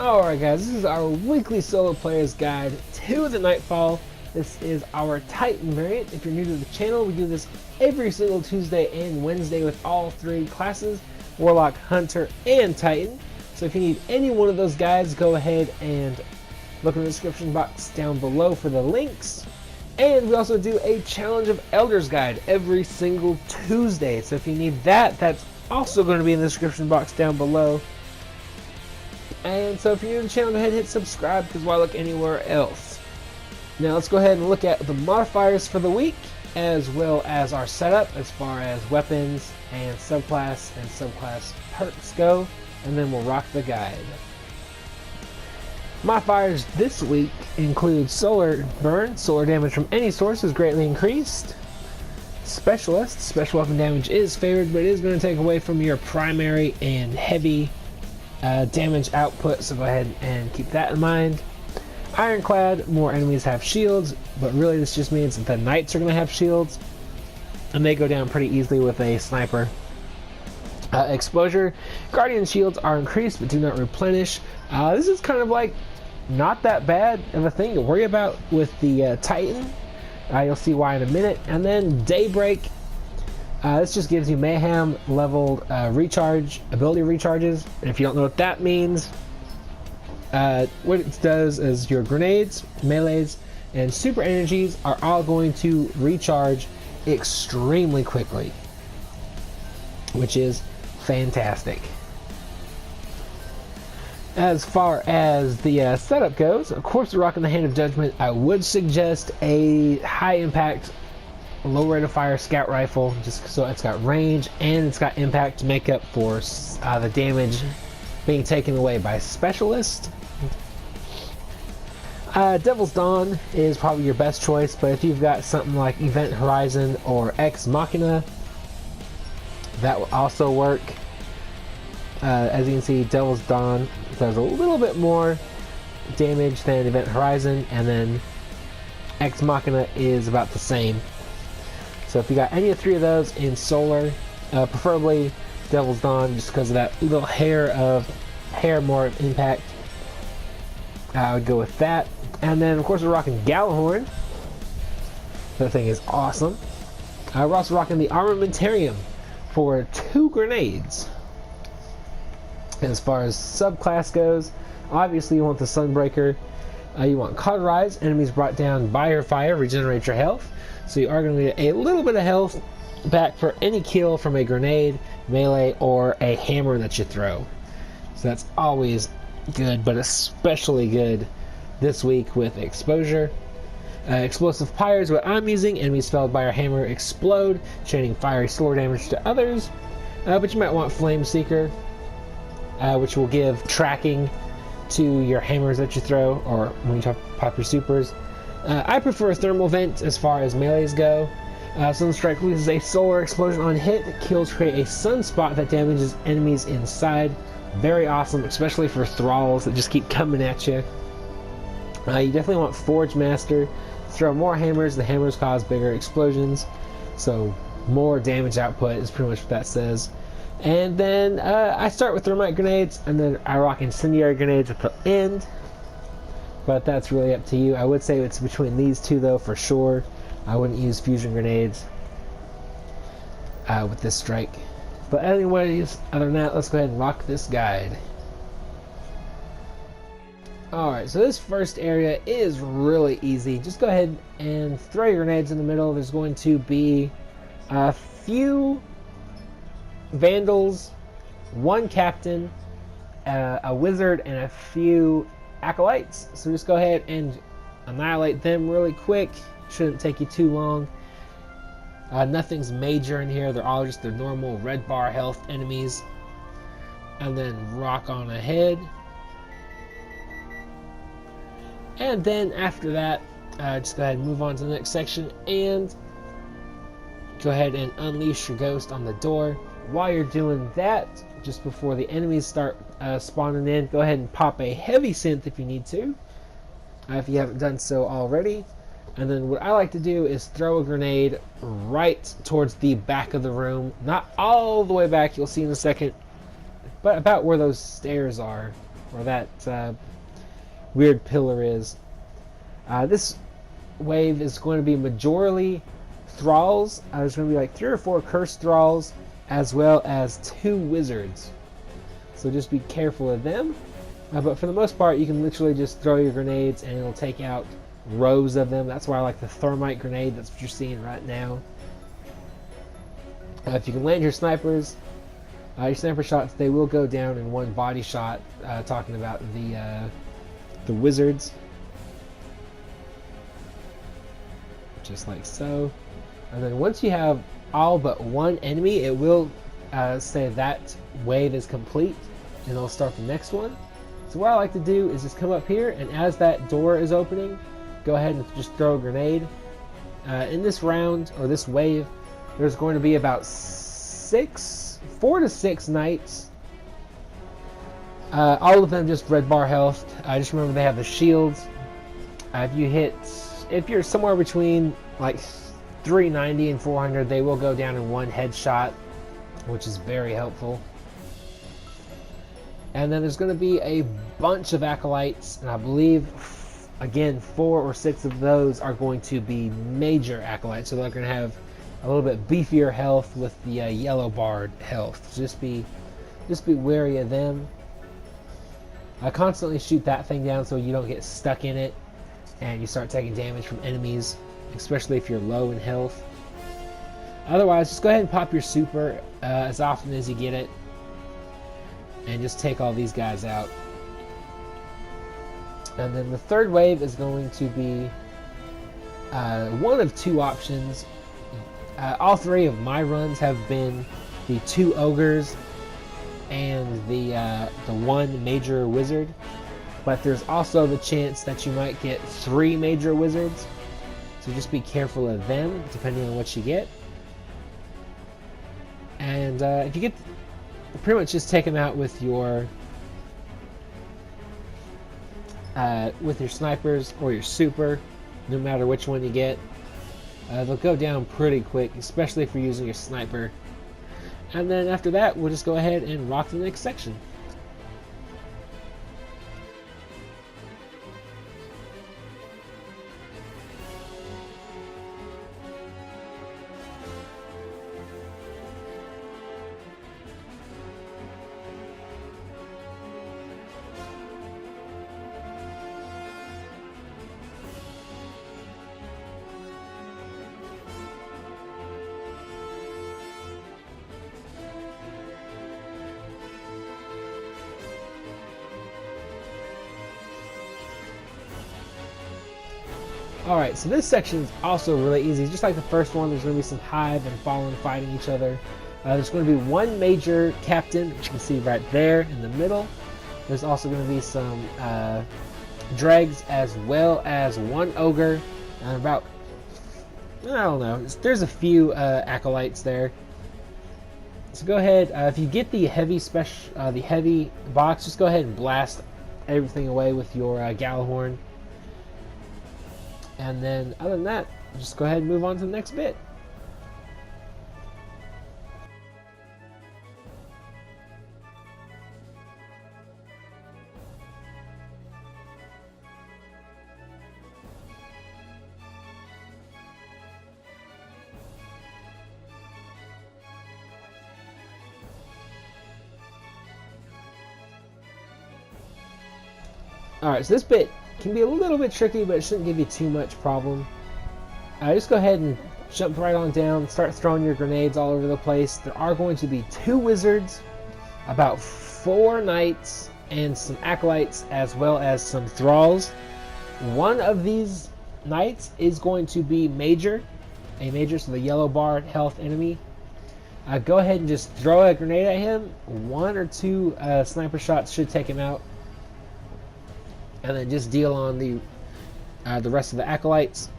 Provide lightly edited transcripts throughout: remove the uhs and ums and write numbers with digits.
Alright guys, this is our weekly solo player's guide to the Nightfall. This is our Titan variant. If you're new to the channel, we do this every single Tuesday and Wednesday with all three classes, Warlock, Hunter, and Titan. So if you need any one of those guides, go ahead and look in the description box down below for the links. And we also do a Challenge of Elders guide every single Tuesday. So if you need that, that's also going to be in the description box down below. And so if you're new to the channel, go ahead and hit subscribe, because why look anywhere else? Now let's go ahead and look at the modifiers for the week, as well as our setup as far as weapons and subclass perks go, and then we'll rock the guide. Modifiers this week include solar burn. Solar damage from any source is greatly increased. Specialist. Special weapon damage is favored, but it is going to take away from your primary and heavy damage output, so go ahead and keep that in mind. Ironclad. More enemies have shields, but really this just means that the knights are going to have shields, and they go down pretty easily with a sniper. Exposure. Guardian shields are increased but do not replenish. This is kind of like not that bad of a thing to worry about with the Titan. You'll see why in a minute. And then Daybreak. This just gives you mayhem leveled ability recharges. And if you don't know what that means, what it does is your grenades, melees, and super energies are all going to recharge extremely quickly, which is fantastic. As far as the setup goes, of course, we're rocking the Hand of Judgment. I would suggest a high impact, low rate of fire scout rifle, just so it's got range and it's got impact to make up for the damage being taken away by specialist. Devil's Dawn is probably your best choice, but if you've got something like Event Horizon or Ex Machina, that will also work. As you can see, Devil's Dawn does a little bit more damage than Event Horizon, and then Ex Machina is about the same. So if you got any of three of those in solar, preferably Devil's Dawn, just because of that little hair more impact, I would go with that. And then of course we're rocking Gallahorn. That thing is awesome. We're also rocking the Armamentarium for 2 grenades. As far as subclass goes, obviously you want the Sunbreaker. You want Cauterize. Enemies brought down by your fire regenerate your health. So you are going to get a little bit of health back for any kill from a grenade, melee, or a hammer that you throw. So that's always good, but especially good this week with Exposure. Explosive Pyre is what I'm using. Enemies felled by our hammer explode, chaining fiery solar damage to others. But you might want Flame Seeker, which will give tracking to your hammers that you throw, or when you pop your supers. I prefer Thermal Vent as far as melees go. Sunstrike releases a solar explosion on hit. Kills create a sunspot that damages enemies inside. Very awesome, especially for thralls that just keep coming at you. You definitely want Forge Master. Throw more hammers. The hammers cause bigger explosions, so more damage output is pretty much what that says. And then I start with Thermite Grenades, and then I rock Incendiary Grenades at the end. But that's really up to you. I would say it's between these two though, for sure. I wouldn't use Fusion Grenades with this strike. But anyways, other than that, let's go ahead and rock this guide. Alright, so this first area is really easy. Just go ahead and throw your grenades in the middle. There's going to be a few Vandals, 1 Captain, a Wizard, and a few Acolytes. So just go ahead and annihilate them really quick. Shouldn't take you too long. Nothing's major in here. They're all just the normal red bar health enemies. And then rock on ahead. And then after that, just go ahead and move on to the next section and go ahead and unleash your ghost on the door. While you're doing that, just before the enemies start spawning in, go ahead and pop a heavy synth if you need to, if you haven't done so already. And then what I like to do is throw a grenade right towards the back of the room. Not all the way back, you'll see in a second, but about where those stairs are. where that weird pillar is. This wave is going to be majorly thralls. There's going to be like 3 or 4 cursed thralls, as well as 2 wizards. So just be careful of them. But for the most part, you can literally just throw your grenades and it'll take out rows of them. That's why I like the thermite grenade. That's what you're seeing right now. If you can land your snipers, your sniper shots, they will go down in 1 body shot. Talking about the wizards. Just like so. And then once you have all but 1 enemy, it will say that wave is complete, and it'll start the next one. So what I like to do is just come up here, and as that door is opening, go ahead and just throw a grenade. In this round, or this wave, there's going to be about 4 to 6 knights. All of them just red bar health. Just remember they have the shields. If you're somewhere between like 390 and 400, they will go down in 1 headshot, which is very helpful. And then there's going to be a bunch of acolytes, and I believe, again, 4 or 6 of those are going to be major acolytes, so they're going to have a little bit beefier health with the yellow barred health. So just be wary of them. Constantly shoot that thing down so you don't get stuck in it and you start taking damage from enemies, especially if you're low in health. Otherwise, just go ahead and pop your super as often as you get it, and just take all these guys out. And then the third wave is going to be one of 2 options. All 3 of my runs have been the 2 ogres and the 1 major wizard, but there's also the chance that you might get 3 major wizards, so just be careful of them depending on what you get. And if you get, pretty much just take them out with your snipers or your super, no matter which one you get. They'll go down pretty quick, especially if you're using your sniper. And then after that, we'll just go ahead and rock the next section. Alright, so this section is also really easy. Just like the first one, there's going to be some Hive and Fallen fighting each other. There's going to be 1 major captain, which you can see right there in the middle. There's also going to be some dregs, as well as 1 ogre, and about, I don't know, there's a few acolytes there. So go ahead, if you get the heavy the heavy box, just go ahead and blast everything away with your Gallahorn. And then, other than that, just go ahead and move on to the next bit. Alright, so this bit can be a little bit tricky, but it shouldn't give you too much problem. Just go ahead and jump right on down, start throwing your grenades all over the place. There are going to be 2 wizards, about 4 knights, and some acolytes, as well as some thralls. One of these knights is going to be a major, so the yellow barred health enemy. Go ahead and just throw a grenade at him. 1 or 2 sniper shots should take him out. And then just deal on the rest of the acolytes.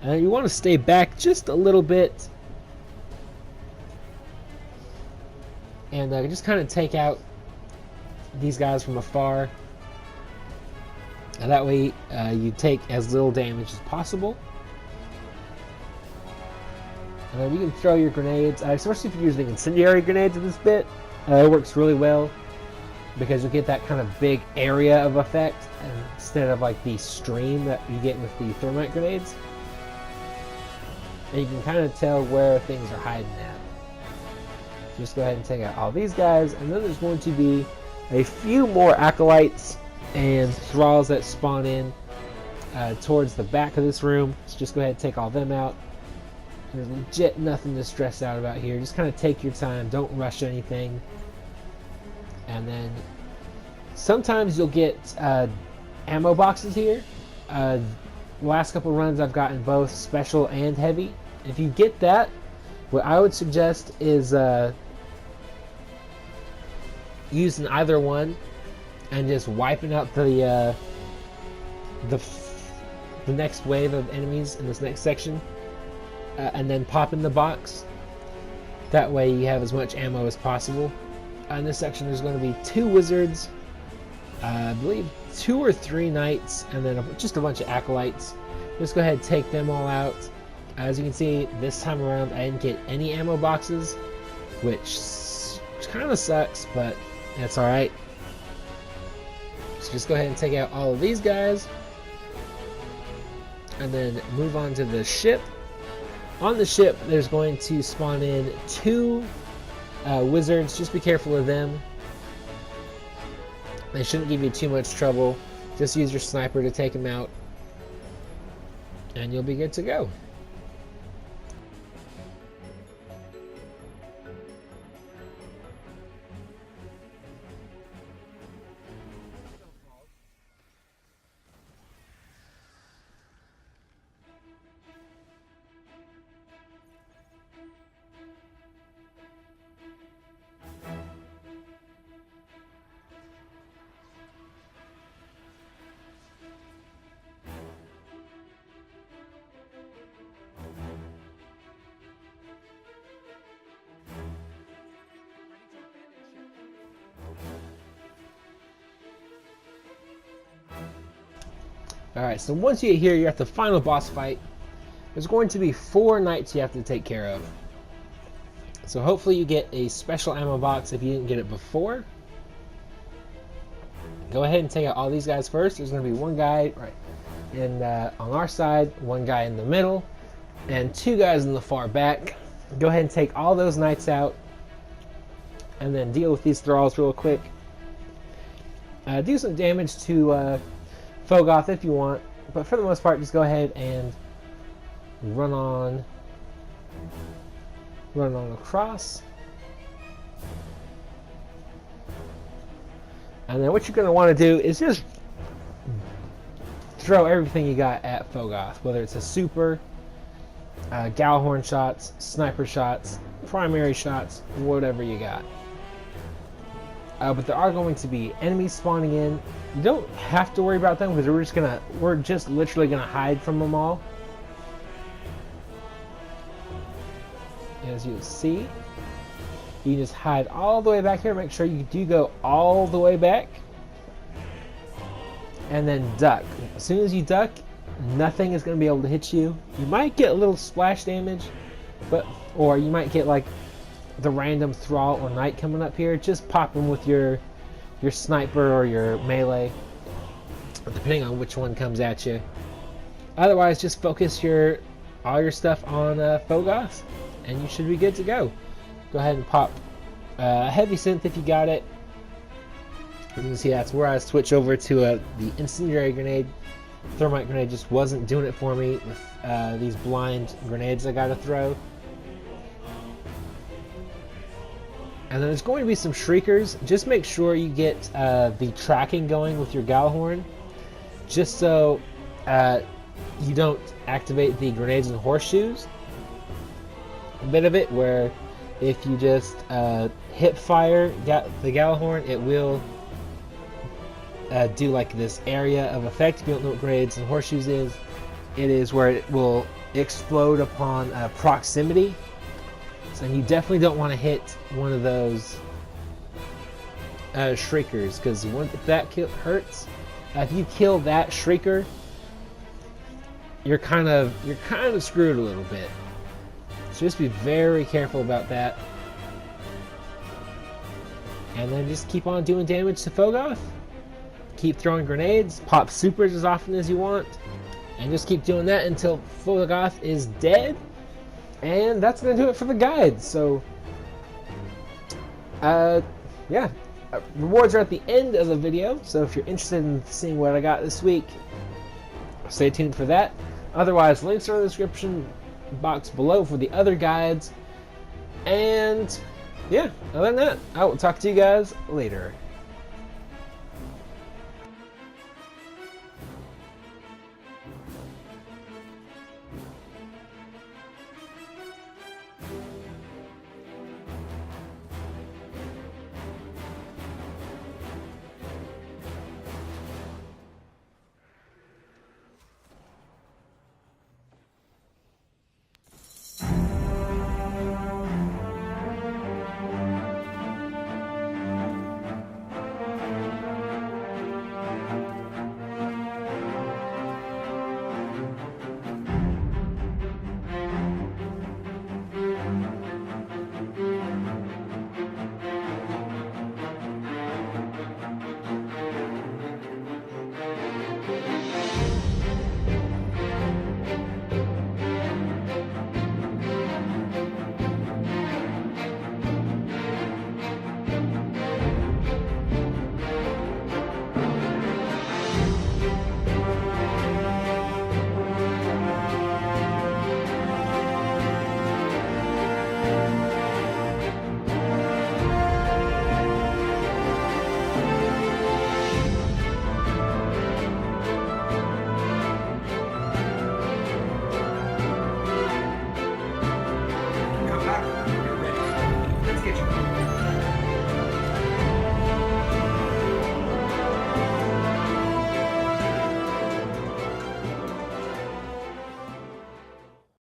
And you want to stay back just a little bit, and just kind of take out these guys from afar. And that way you take as little damage as possible. And then you can throw your grenades, especially if you're using incendiary grenades in this bit. It works really well. because you get that kind of big area of effect instead of like the stream that you get with the thermite grenades. And you can kind of tell where things are hiding at. Just go ahead and take out all these guys, and then there's going to be a few more acolytes and thralls that spawn in towards the back of this room. So just go ahead and take all them out. There's legit nothing to stress out about here. Just kind of take your time, don't rush anything. And then sometimes you'll get ammo boxes here. Last couple runs I've gotten both special and heavy. If you get that, what I would suggest is using either one and just wiping out the next wave of enemies in this next section, and then popping the box. That way you have as much ammo as possible. In this section there's going to be 2 wizards, I believe 2 or 3 knights, and then just a bunch of acolytes. Just go ahead and take them all out. As you can see, this time around I didn't get any ammo boxes, which kind of sucks, but that's alright. So just go ahead and take out all of these guys, and then move on to the ship. On the ship there's going to spawn in 2 wizards. Just be careful of them. They shouldn't give you too much trouble. Just use your sniper to take them out, and you'll be good to go. Alright, so once you get here, you're at the final boss fight. There's going to be 4 knights you have to take care of. So hopefully you get a special ammo box if you didn't get it before. Go ahead and take out all these guys first. There's going to be 1 guy right in, on our side, 1 guy in the middle, and 2 guys in the far back. Go ahead and take all those knights out, and then deal with these thralls real quick. Do some damage to Phogoth if you want, but for the most part just go ahead and run on across. And then what you're going to want to do is just throw everything you got at Phogoth, whether it's a super, Gallhorn shots, sniper shots, primary shots, whatever you got. But there are going to be enemies spawning in. You don't have to worry about them because we're just literally gonna hide from them all. As you'll see, you just hide all the way back here. Make sure you do go all the way back, and then duck. As soon as you duck, nothing is gonna be able to hit you. You might get a little splash damage, or you might get like the random thrall or knight coming up here. Just pop them with your sniper or your melee, depending on which one comes at you. Otherwise, just focus all your stuff on Phogoth, and you should be good to go. Go ahead and pop heavy synth if you got it. You can see that's where I switch over to the incendiary grenade. Thermite grenade just wasn't doing it for me with these blind grenades I gotta throw. And then there's going to be some shriekers. Just make sure you get the tracking going with your Gallhorn, just so you don't activate the grenades and horseshoes. A bit of it where if you just hip fire the Gallhorn, it will do like this area of effect. If you don't know what grenades and horseshoes is, it is where it will explode upon proximity. And you definitely don't want to hit one of those shriekers, because if that hurts, if you kill that shrieker, you're kind of screwed a little bit. So just be very careful about that. and then just keep on doing damage to Phogoth. Keep throwing grenades, pop supers as often as you want, and just keep doing that until Phogoth is dead. And that's going to do it for the guide. So, yeah. Rewards are at the end of the video, so if you're interested in seeing what I got this week, stay tuned for that. Otherwise, links are in the description box below for the other guides. And, yeah, other than that, I will talk to you guys later.